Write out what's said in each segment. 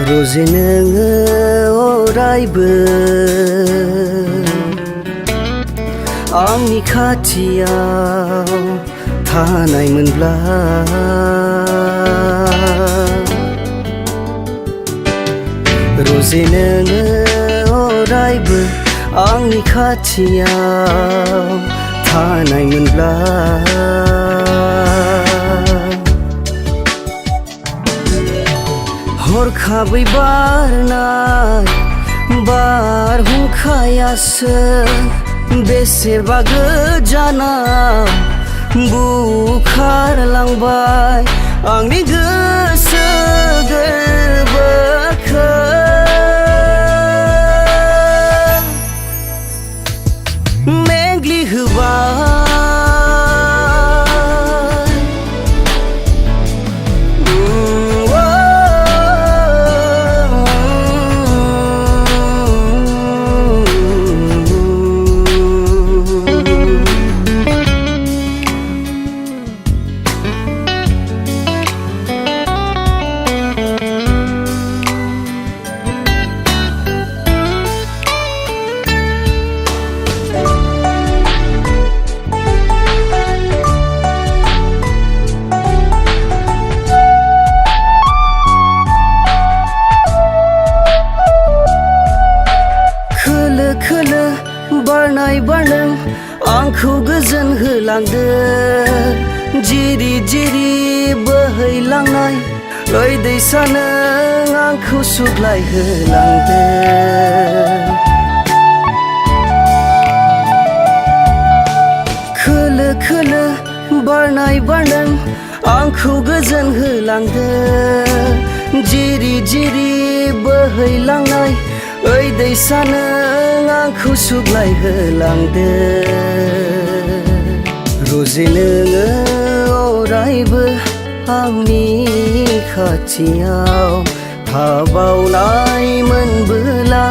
रजे नोङो अरायबो आंनि खाथियाव थानायमोनब्ला रजे नोङो अरायबो आंनि खाथियाव थानायमोनब्ला हरखाबै बारनाय बारहुंखायासो बेसेबा गोजानाव बुखारलांबाय आंनि गोसो गोरबोखौ मेंग्लिहोबाय खोलो बारनाय बारदों आंखौ गोजोन होलांदों जिरि जिरि बोहैलांनाय ओइ दैसानो आंखौ सुग्लाय होलांदों खोलो खोलो बारनाय बारदों आंखौ गोजोन होलांदों जिरि जिरि बोहैलांनाय ओइ दैसानो आंखौ सुग्लाय होलांदों रजे नोङो अरायबो आंनि खाथियाव थाबावनाय मोनबोला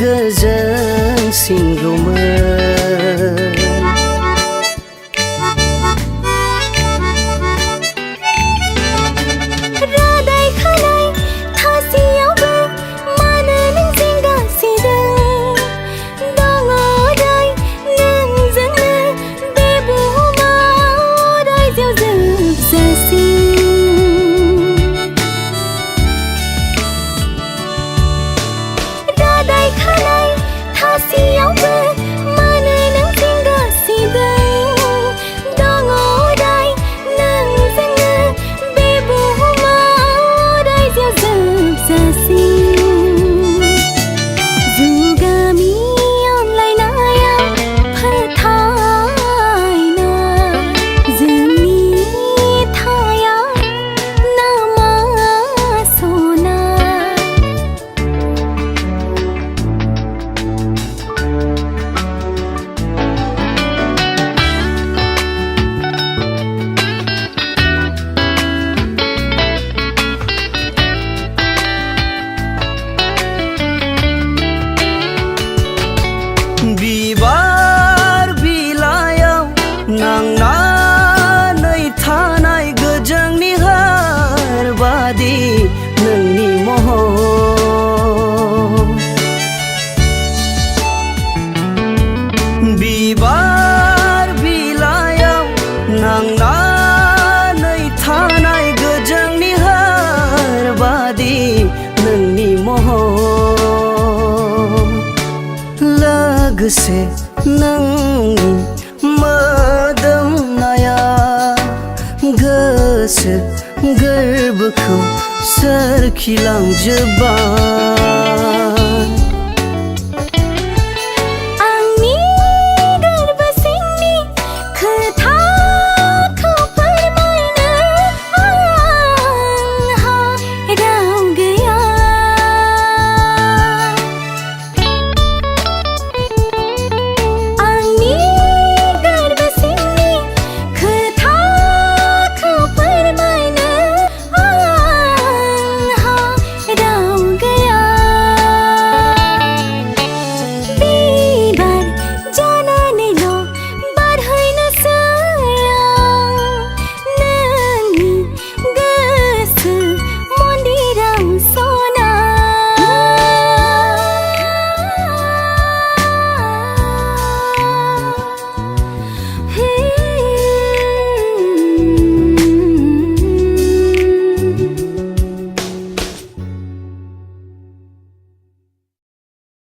गोजोनसिनगौमोन बिबार बिलाइयाव नांनानै थानाय गोजोंनि हार बादि नोंनि महर बिबार बिलाइयाव नांनानै थानाय गोजोंनि हार बादि नोंनि महर लोगोसे नोंनि मोदोमनाया गोसो गोरबोखौ सोरखिलांजोब्बाय